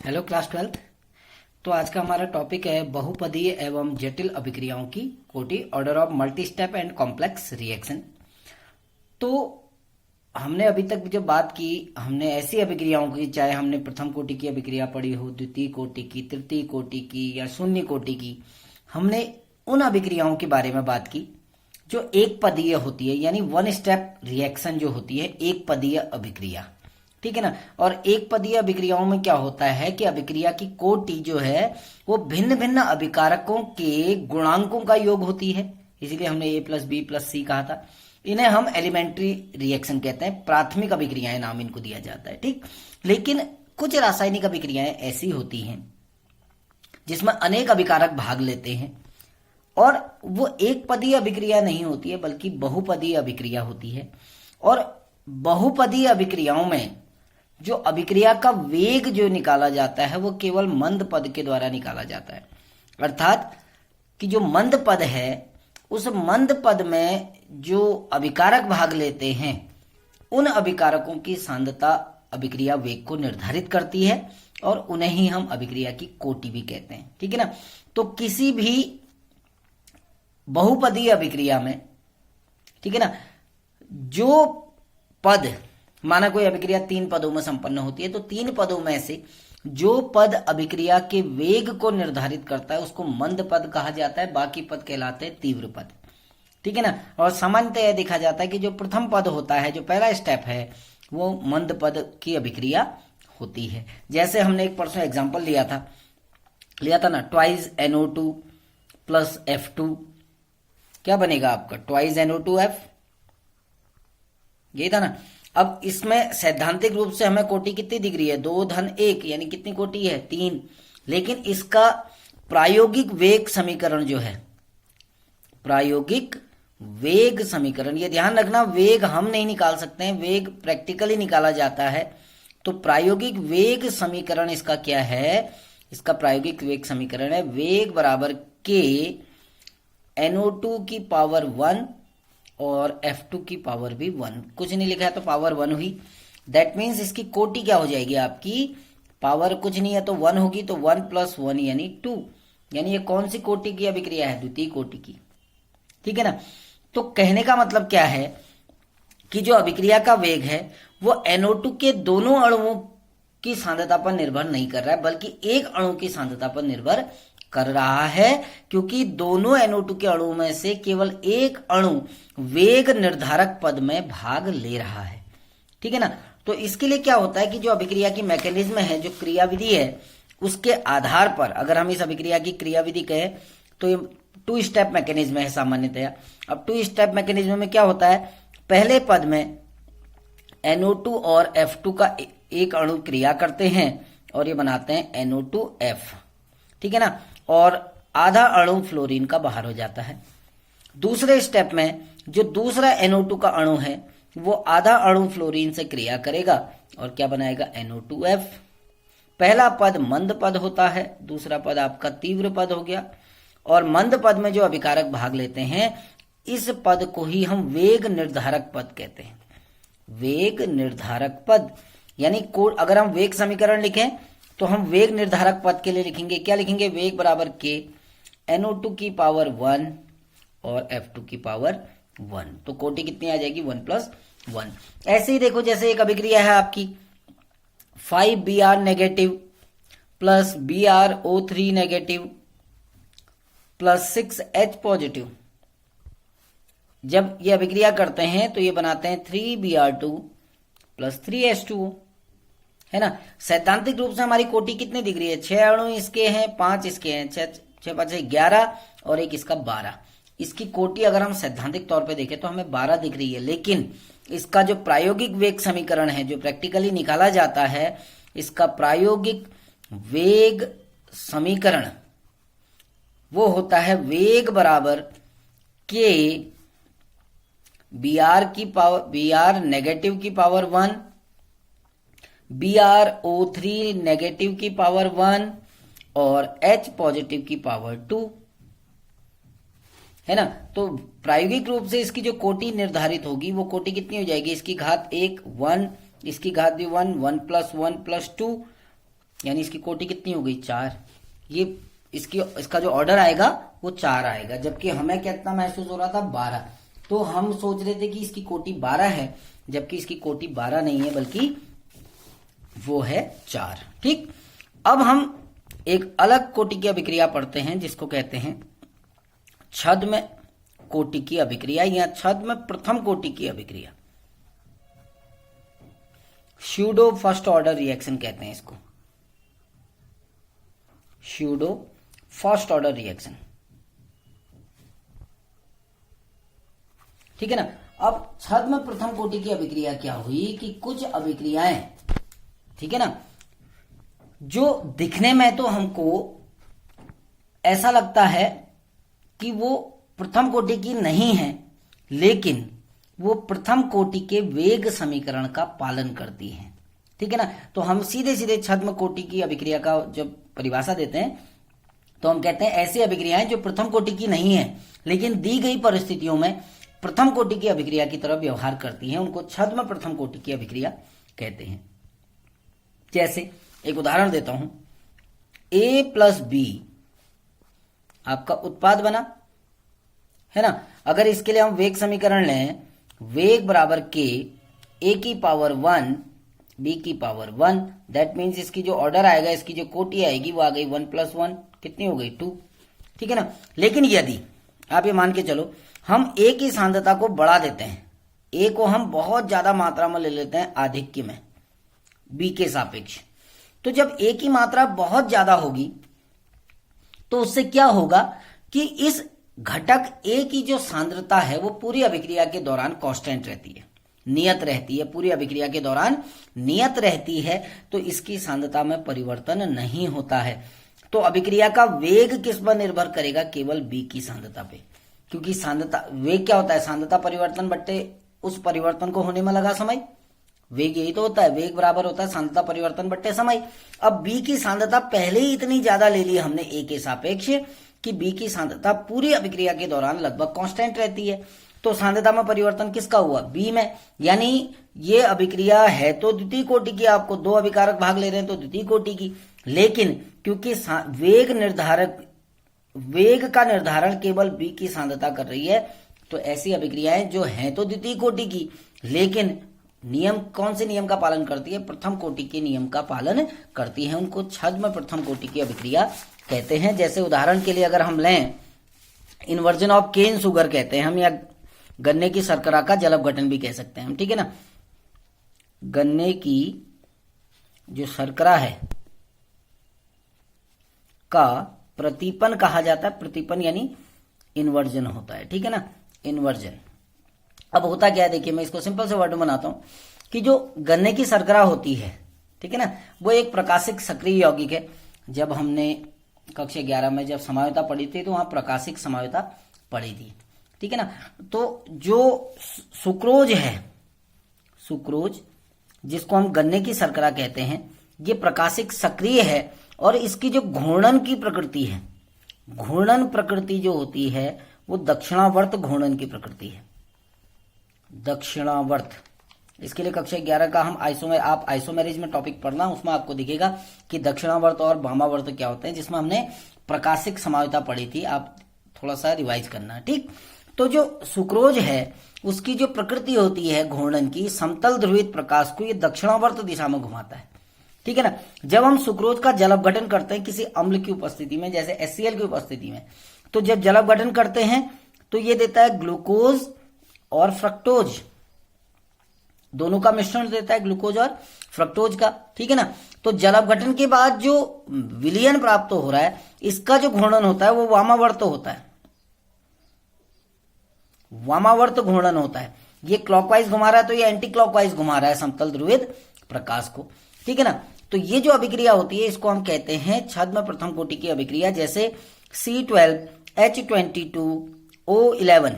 Hello class 12। तो आज का हमारा टॉपिक है बहुपदीय एवं जटिल अभिक्रियाओं की कोटि, order of multi step and complex reaction. तो हमने अभी तक जो बात की, हमने ऐसी अभिक्रियाओं की, चाहे हमने प्रथम कोटि की अभिक्रिया पढ़ी हो, द्वितीय कोटि की, तृतीय कोटि की या शून्य कोटि की, हमने उन अभिक्रियाओं के बारे में बात की जो एक पदीय होती है, यानी वन स्टेप रिएक्शन जो होती है, एक पदीय अभिक्रिया। ठीक है ना। और एक पदीय अभिक्रियाओं में क्या होता है कि अभिक्रिया की कोटि जो है वो भिन्न भिन्न अभिकारकों के गुणांकों का योग होती है, इसीलिए हमने ए प्लस बी प्लस सी कहा था। इन्हें हम एलिमेंट्री रिएक्शन कहते हैं, प्राथमिक अभिक्रियाएं नाम इनको दिया जाता है। ठीक, लेकिन कुछ रासायनिक अभिक्रियाएं ऐसी होती हैं जिसमें अनेक अभिकारक भाग लेते हैं और वो एक पदीय अभिक्रिया नहीं होती है बल्कि बहुपदीय अभिक्रिया होती है। और बहुपदीय अभिक्रियाओं में जो अभिक्रिया का वेग जो निकाला जाता है वो केवल मंद पद के द्वारा निकाला जाता है, अर्थात कि जो मंद पद है उस मंद पद में जो अभिकारक भाग लेते हैं उन अभिकारकों की सांद्रता अभिक्रिया वेग को निर्धारित करती है और उन्हें ही हम अभिक्रिया की कोटि भी कहते हैं। ठीक है ना। तो किसी भी बहुपदीय अभिक्रिया में, ठीक है ना, जो पद, माना कोई अभिक्रिया तीन पदों में संपन्न होती है, तो तीन पदों में से जो पद अभिक्रिया के वेग को निर्धारित करता है उसको मंद पद कहा जाता है, बाकी पद कहलाते हैं तीव्र पद। ठीक है ना। और सामान्यतः यह देखा जाता है कि जो प्रथम पद होता है, जो पहला स्टेप है, वो मंद पद की अभिक्रिया होती है। जैसे हमने एक परसों एग्जाम्पल लिया था ना, ट्वाइस NO2 प्लस F2, क्या बनेगा आपका? ट्वाइस NO2F, यही था ना। अब इसमें सैद्धांतिक रूप से हमें कोटि कितनी दिख रही है? 2 धन 1, यानी कितनी कोटि है? 3। लेकिन इसका प्रायोगिक वेग समीकरण जो है, प्रायोगिक वेग समीकरण, ये ध्यान रखना, वेग हम नहीं निकाल सकते हैं, वेग प्रैक्टिकली निकाला जाता है। तो प्रायोगिक वेग समीकरण इसका क्या है? इसका प्रायोगिक वेग समीकरण है वेग बराबर K NO2 की पावर 1 और F2 की पावर भी 1। कुछ नहीं लिखा है तो पावर 1 हुई। दैट मीन्स इसकी कोटि क्या हो जाएगी आपकी? पावर कुछ नहीं है तो 1 होगी, तो 1 प्लस 1 यानी 2। यानी ये कौन सी कोटि की अभिक्रिया है? द्वितीय कोटि की। ठीक है ना। तो कहने का मतलब क्या है कि जो अभिक्रिया का वेग है वो NO2 के दोनों अणुओं की सांद्रता पर निर्भर नहीं कर रहा है, बल्कि एक अणु की सांद्रता पर निर्भर कर रहा है, क्योंकि दोनों NO2 के अणुओं में से केवल एक अणु वेग निर्धारक पद में भाग ले रहा है। ठीक है ना। तो इसके लिए क्या होता है कि जो अभिक्रिया की मैकेनिज्म है, जो क्रियाविधि है, उसके आधार पर अगर हम इस अभिक्रिया की क्रियाविधि कहें तो ये 2 स्टेप मैकेनिज्म है सामान्यतया। अब 2 स्टेप मैकेनिज्म में क्या होता है? पहले पद में NO2 और F2 का एक अणु क्रिया करते हैं और ये बनाते हैं NO2F। ठीक है ना। और आधा अणु फ्लोरीन का बाहर हो जाता है। दूसरे स्टेप में जो दूसरा NO2 का अणु है वो आधा अणु फ्लोरीन से क्रिया करेगा और क्या बनाएगा? NO2F। पहला पद मंद पद होता है, दूसरा पद आपका तीव्र पद हो गया। और मंद पद में जो अभिकारक भाग लेते हैं, इस पद को ही हम वेग निर्धारक पद कहते हैं। वेग निर्धारक पद, यानी अगर हम वेग समीकरण लिखें तो हम वेग निर्धारक पद के लिए लिखेंगे, क्या लिखेंगे? वेग बराबर K NO2 की पावर 1 और F2 की पावर 1। तो कोटि कितनी आ जाएगी? 1 प्लस 1। ऐसे ही देखो, जैसे एक अभिक्रिया है आपकी 5Br negative plus BrO3 negative plus 6H positive. जब ये अभिक्रिया करते हैं तो ये बनाते हैं 3Br2 प्लस 3H2O, है ना। सैद्धांतिक रूप से हमारी कोटि कितनी दिख रही है? 6 अणु इसके हैं, 5 इसके हैं, 6 5 11 और एक इसका 12। इसकी कोटि अगर हम सैद्धांतिक तौर पे देखें तो हमें 12 दिख रही है, लेकिन इसका जो प्रायोगिक वेग समीकरण है, जो प्रैक्टिकली निकाला जाता है, इसका प्रायोगिक वेग समीकरण वो होता है वेग बराबर K Br नेगेटिव की पावर 1, BrO3 नेगेटिव की पावर 1 और H पॉजिटिव की पावर 2, है ना। तो प्रायोगिक रूप से इसकी जो कोटि निर्धारित होगी वो कोटि कितनी हो जाएगी? इसकी घात 1 1, इसकी घात भी 1 1 प्लस 1 प्लस 2 यानी इसकी कोटि कितनी हो गई 4। ये इसका जो ऑर्डर आएगा वो 4 आएगा, जबकि हमें कितना महसूस हो रहा था 12। तो हम सोच रहे थे कि इसकी कोटि 12 है, जबकि इसकी कोटि 12 नहीं है बल्कि वो है 4। ठीक, अब हम एक अलग कोटि की अभिक्रिया पढ़ते हैं जिसको कहते हैं छद्म कोटि की अभिक्रिया या छद्म प्रथम कोटि की अभिक्रिया। स्यूडो फर्स्ट ऑर्डर रिएक्शन कहते हैं इसको, स्यूडो फर्स्ट ऑर्डर रिएक्शन। ठीक है ना। अब छद्म प्रथम कोटि की अभिक्रिया क्या हुई कि कुछ अभिक्रियाएं, ठीक है ना, जो दिखने में तो हमको ऐसा लगता है कि वो प्रथम कोटि की नहीं है, लेकिन वो प्रथम कोटि के वेग समीकरण का पालन करती है। ठीक है ना। तो हम सीधे सीधे छद्म कोटि की अभिक्रिया का जब परिभाषा देते हैं तो हम कहते हैं ऐसी अभिक्रियाएं जो प्रथम कोटि की नहीं है लेकिन दी गई परिस्थितियों में प्रथम कोटि की अभिक्रिया की तरह व्यवहार करती हैं, उनको छद्म प्रथम कोटि की अभिक्रिया कहते हैं। जैसे एक उदाहरण देता हूं, A + B आपका उत्पाद बना है ना। अगर इसके लिए हम वेग समीकरण लें, वेग बराबर k, A की पावर 1 B की पावर 1, दैट मीन्स इसकी जो ऑर्डर आएगा, इसकी जो कोटि आएगी वो आ गई 1 + 1, कितनी हो गई 2। ठीक है ना। लेकिन यदि आप ये मान के चलो हम A की सांद्रता को बढ़ा देते हैं, A को हम बहुत ज्यादा मात्रा में ले लेते हैं आधिक्य में B के सापेक्ष, तो जब A की मात्रा बहुत ज्यादा होगी तो उससे क्या होगा कि इस घटक A की जो सांद्रता है वो पूरी अभिक्रिया के दौरान कांस्टेंट रहती है, नियत रहती है, पूरी अभिक्रिया के दौरान नियत रहती है, तो इसकी सांद्रता में परिवर्तन नहीं होता है। तो अभिक्रिया का वेग किस पर निर्भर करेगा? केवल B की सांद्रता पे, क्योंकि सांद्रता, वेग क्या होता है? सांद्रता परिवर्तन बट्टे उस परिवर्तन को होने में लगा समय। वेग यही तो होता है, वेग बराबर होता है सांद्रता परिवर्तन बट्टे समय। अब B की सांद्रता पहले ही इतनी ज्यादा ले ली हमने A के सापेक्ष कि B की सांद्रता पूरी अभिक्रिया के दौरान लगभग कांस्टेंट रहती है, तो सांद्रता में परिवर्तन किसका हुआ? B में। यानी ये अभिक्रिया है तो द्वितीय कोटि की, आपको दो अभिकारक भाग ले रहे हैं तो द्वितीय कोटि की, लेकिन क्योंकि वेग का निर्धारण केवल B की सांद्रता कर रही है, तो ऐसी अभिक्रियाएं जो हैं तो द्वितीय कोटि की, लेकिन नियम, कौन से नियम का पालन करती है? प्रथम कोटि के नियम का पालन करती है, उनको छद्म प्रथम कोटि की अभिक्रिया कहते हैं। जैसे उदाहरण के लिए अगर हम लें, इन्वर्जन ऑफ केन शुगर कहते हैं हम, या गन्ने की शर्करा का जल अपघटन भी कह सकते हैं हम। ठीक है ना। गन्ने की जो शर्करा है का प्रतीपन कहा जाता है, प्रतीपन यानी इन्वर्जन होता है। ठीक है ना, इन्वर्जन। अब होता क्या है, देखिए मैं इसको सिंपल से वर्ड में बनाता हूं कि जो गन्ने की शर्करा होती है, ठीक है ना, वो एक प्रकाशिक सक्रिय यौगिक है। जब हमने कक्षा 11 में जब समायोता पढ़ी थी तो वहां प्रकाशिक समायोता पढ़ी थी। ठीक है ना। तो जो सुक्रोज है, सुक्रोज जिसको हम गन्ने की शर्करा कहते हैं, ये प्रकाशिक सक्रिय है और इसकी जो घूर्णन की प्रकृति है, घूर्णन प्रकृति जो होती है वो दक्षिणावर्त घूर्णन की प्रकृति है, दक्षिणावर्त। इसके लिए कक्षा 11 का हम आप आइसोमेरिज में टॉपिक पढ़ना, उसमें आपको दिखेगा कि दक्षिणावर्त और वामावर्त क्या होते हैं, जिसमें हमने प्रकाशिक समायोता पढ़ी थी, आप थोड़ा सा रिवाइज करना। ठीक। तो जो सुक्रोज है उसकी जो प्रकृति होती है घूर्णन की, समतल ध्रुवित प्रकाश को ये दक्षिणावर्त दिशा में घुमाता है। ठीक है ना। जब हम सुक्रोज का जल अपघटन करते हैं किसी अम्ल की उपस्थिति में, जैसे HCl की उपस्थिति में, तो जब जल अपघटन करते हैं तो ये देता है ग्लूकोज और फ्रक्टोज, दोनों का मिश्रण देता है, ग्लूकोज और फ्रक्टोज का। ठीक है ना। तो जल अपघटन के बाद जो विलयन प्राप्त हो रहा है, इसका जो घूर्णन होता है वो वामावर्त होता है, वामावर्त घूर्णन होता है। ये क्लॉकवाइज घुमा रहा है तो ये एंटी क्लॉकवाइज घुमा रहा है समतल ध्रुवित प्रकाश को। ठीक है ना। तो ये जो अभिक्रिया होती है इसको हम कहते हैं छद्म प्रथम कोटि की अभिक्रिया। जैसे C12H22O11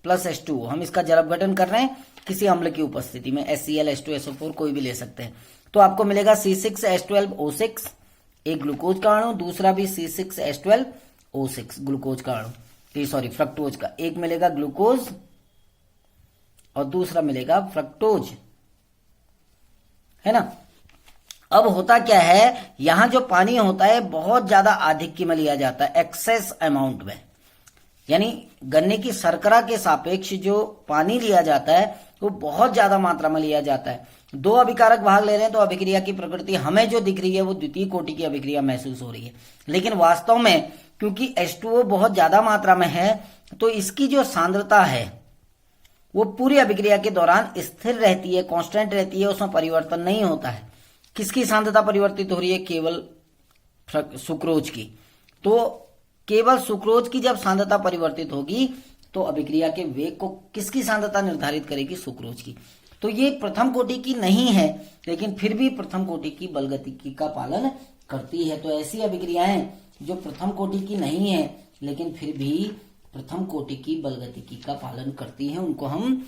+ H2, हम इसका जल अपघटन कर रहे हैं किसी अम्ल की उपस्थिति में, HCl, H2SO4 कोई भी ले सकते हैं, तो आपको मिलेगा C6H12O6, एक ग्लूकोज का अणु, दूसरा भी C6H12O6 ग्लूकोज का अणु, सॉरी फ्रक्टोज का, एक मिलेगा ग्लूकोज और दूसरा मिलेगा फ्रक्टोज, है ना। अब होता क्या है, यहां जो पानी होता है बहुत ज्यादा आधिक्य में लिया जाता है, एक्सेस अमाउंट में, यानी गन्ने की शर्करा के सापेक्ष जो पानी लिया जाता है वो बहुत ज्यादा मात्रा में लिया जाता है। दो अभिकारक भाग ले रहे हैं तो अभिक्रिया की प्रकृति हमें जो दिख रही है वो द्वितीय कोटि की अभिक्रिया महसूस हो रही है, लेकिन वास्तव में क्योंकि H2O बहुत ज्यादा मात्रा में है तो इसकी जो सांद्रता है वो पूरी अभिक्रिया के दौरान स्थिर रहती है, कांस्टेंट रहती है, उसमें परिवर्तन नहीं होता है। किसकी सांद्रता परिवर्तित हो रही है? केवल सुक्रोज की। तो केवल सुक्रोज की जब सांद्रता परिवर्तित होगी तो अभिक्रिया के वेग को किसकी सांद्रता निर्धारित करेगी? सुक्रोज की। तो ये प्रथम कोटि की नहीं है लेकिन फिर भी प्रथम कोटि की बलगतिकी का पालन करती है। तो ऐसी अभिक्रियाएं जो प्रथम कोटि की नहीं है लेकिन फिर भी प्रथम कोटि की बलगतिकी का पालन करती हैं उनको हम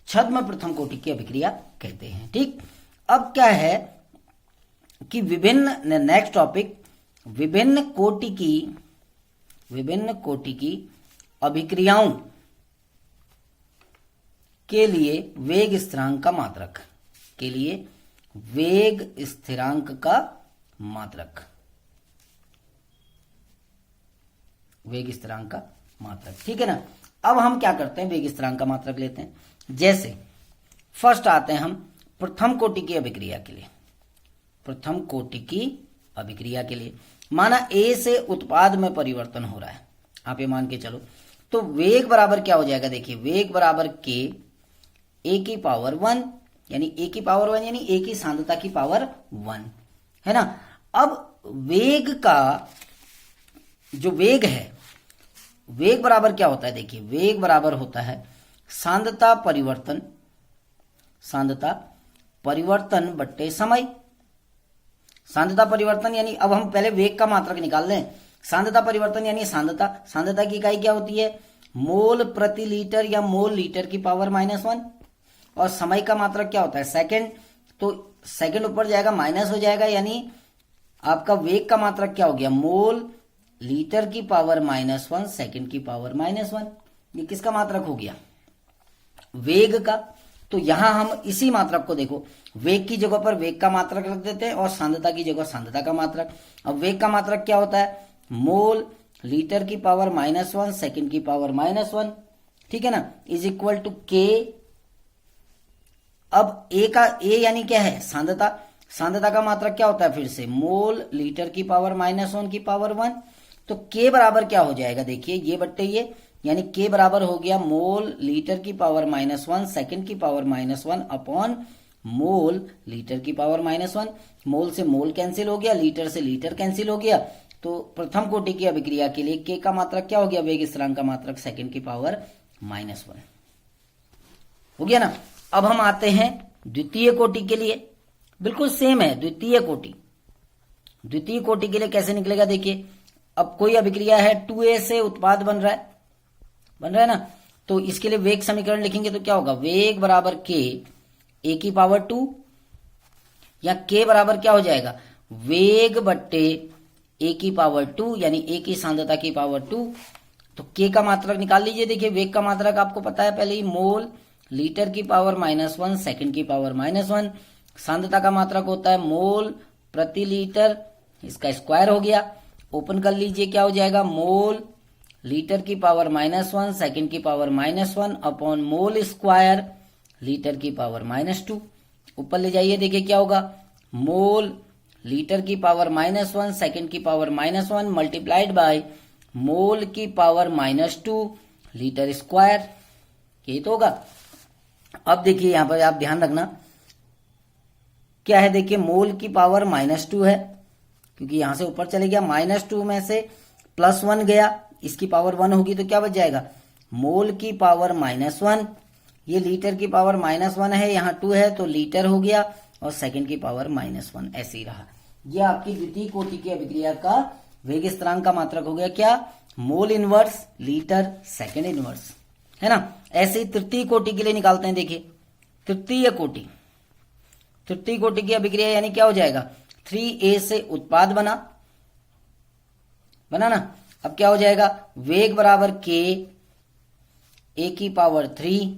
छद्म प्रथम कोटि की अभिक्रिया कहते हैं। ठीक, अब क्या है कि नेक्स्ट टॉपिक, विभिन्न कोटि की अभिक्रियाओं के लिए वेग स्थिरांक का मात्रक, के लिए वेग स्थिरांक का मात्रक, वेग स्थिरांक का मात्रक। ठीक है ना। अब हम क्या करते हैं, वेग स्थिरांक का मात्रक लेते हैं। जैसे फर्स्ट आते हैं हम प्रथम कोटि की अभिक्रिया के लिए, प्रथम कोटि की अभिक्रिया के लिए माना ए से उत्पाद में परिवर्तन हो रहा है, आप ये मान के चलो, तो वेग बराबर क्या हो जाएगा? देखिए वेग बराबर के ए की पावर 1, यानी ए की पावर 1 यानी ए की सांद्रता की पावर 1 है ना। अब वेग का जो वेग है, वेग बराबर क्या होता है? देखिए वेग बराबर होता है सांद्रता परिवर्तन बट्टे समय। सांद्रता परिवर्तन यानी अब हम पहले वेग का मात्रक निकाल लें। सांद्रता परिवर्तन यानी सांद्रता की इकाई क्या होती है? मोल प्रति लीटर या मोल लीटर की पावर -1। और समय का मात्रक क्या होता है? सेकंड। तो सेकंड ऊपर जाएगा माइनस हो जाएगा, यानी आपका वेग का मात्रक क्या हो गया? मोल लीटर की पावर -1 सेकंड की पावर -1। ये किसका मात्रक हो गया? वेग का। तो यहां हम इसी मात्रक को देखो, वेग की जगह पर वेग का मात्रक रख देते हैं और सांद्रता की जगह सांद्रता का मात्रक। अब वेग का मात्रक क्या होता है? मोल लीटर की पावर -1 सेकंड की पावर -1, ठीक है ना, इज इक्वल टू के। अब ए यानी क्या है? सांद्रता का मात्रक क्या होता है? फिर से मोल लीटर की पावर -1 की पावर 1। तो के बराबर क्या हो जाएगा? देखिए ये बट्टे ये, यानी के बराबर हो गया मोल लीटर की पावर -1 सेकंड की पावर -1 अपॉन मोल लीटर की पावर -1। मोल से मोल कैंसिल हो गया, लीटर से लीटर कैंसिल हो गया। तो प्रथम कोटि की अभिक्रिया के लिए के का मात्रक क्या हो गया? वेग स्थिरांक का मात्रक सेकंड की पावर -1 हो गया ना। अब हम आते हैं द्वितीय कोटि के लिए, बिल्कुल सेम है। द्वितीय कोटि के लिए कैसे निकलेगा? देखिए अब कोई अभिक्रिया है, 2A से उत्पाद बन रहा है ना, तो इसके लिए वेग समीकरण लिखेंगे तो क्या होगा? वेग बराबर के ए की पावर 2, या के बराबर क्या हो जाएगा? वेग बट्टे ए की पावर 2 यानी ए की सांद्रता की पावर 2। तो के का मात्रक निकाल लीजिए। देखिए वेग का मात्रक आपको पता है पहले ही, मोल लीटर की पावर -1 सेकंड की पावर -1। सांद्रता का मात्रक होता है मोल प्रति लीटर, इसका स्क्वायर हो गया। ओपन कर लीजिए, क्या हो जाएगा? मोल लीटर की पावर -1 सेकंड की power -1 upon mole square litre की पावर -2। ऊपर ले जाइए, देखिए क्या होगा? मोल लीटर की पावर -1 सेकंड की पावर -1 मल्टीप्लाइड बाय मोल की पावर -2 लीटर स्क्वायर, यही तो होगा। अब देखिए यहां पर आप ध्यान रखना क्या है, देखिए मोल की पावर -2 है क्योंकि यहां से ऊपर चले गया, -2 में से +1 गया, इसकी पावर 1 होगी तो क्या बच जाएगा? मोल की पावर -1, ये लीटर की पावर -1 है, यहाँ 2 है तो लीटर हो गया, और सेकंड की पावर -1 ऐसे ही रहा। ये आपकी द्वितीय कोटि की अभिक्रिया का वेग स्थिरांक का मात्रक हो गया क्या? Mole inverse litre second inverse, है ना। ऐसे ही तृतीय कोटि के लिए निकालते हैं। देखिए तृतीय कोटि की अभिक्रिया यानी क्या हो जाएगा? 3A से उत्पाद बना ना। अब क्या हो जाएगा? वेग बराबर के ए की पावर 3,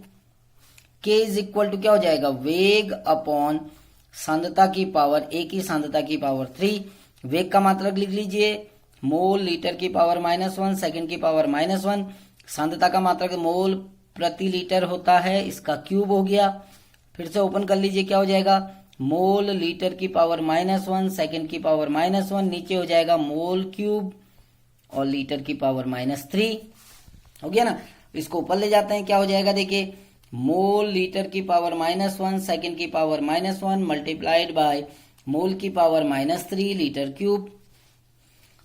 के इज इक्वल टू क्या हो जाएगा? वेग अपॉन सांद्रता की पावर ए की सांद्रता की पावर 3। वेग का मात्रक लिख लीजिए, मोल लीटर की पावर -1 सेकंड की पावर -1। सांद्रता का मात्रक मोल प्रति लीटर होता है, इसका क्यूब हो गया। फिर से ओपन कर लीजिए, क्या हो जाएगा, मोल लीटर की पावर -1 सेकंड की पावर -1, नीचे हो जाएगा मोल क्यूब और लीटर की पावर -3 हो गया ना। इसको ऊपर ले जाते हैं, क्या हो जाएगा, देखिए मोल लीटर की पावर -1 सेकंड की पावर -1 मल्टीप्लाइड बाय मोल की पावर -3 लीटर क्यूब।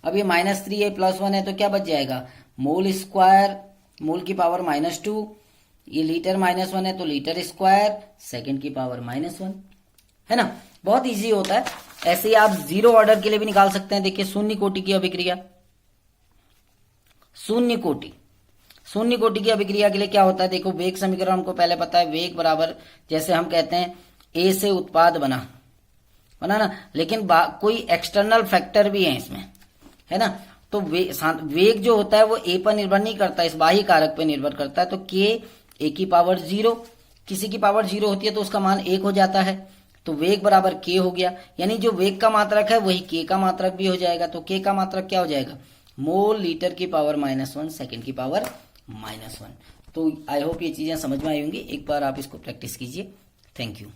अब ये -3 है +1 है तो क्या बच जाएगा, मोल स्क्वायर मोल की पावर -2, ये लीटर -1 है तो लीटर स्क्वायर सेकंड की पावर -1 है ना। बहुत इजी होता है। ऐसे ही आप जीरो ऑर्डर के लिए भी निकाल सकते हैं। देखिए शून्य कोटि की अभिक्रिया, शून्य कोटि की अभिक्रिया के लिए क्या होता है, देखो वेग समीकरण हमको पहले पता है, वेग बराबर जैसे हम कहते हैं ए से उत्पाद बना ना, लेकिन कोई एक्सटर्नल फैक्टर भी है इसमें, है ना। तो वेग जो होता है वो ए पर निर्भर नहीं करता, इस बाह्य कारक पर निर्भर करता है। तो के ए की पावर 0, किसी की पावर 0 होती है तो उसका मान 1 हो जाता है, तो वेग बराबर के हो गया। यानी जो वेग का मात्रक है वही के का मात्रक भी हो जाएगा। तो के का मात्रक क्या हो जाएगा, मोल लीटर की पावर -1 सेकंड की पावर -1। तो आई होप ये चीजें समझ में आई होंगी। एक बार आप इसको प्रैक्टिस कीजिए। Thank you.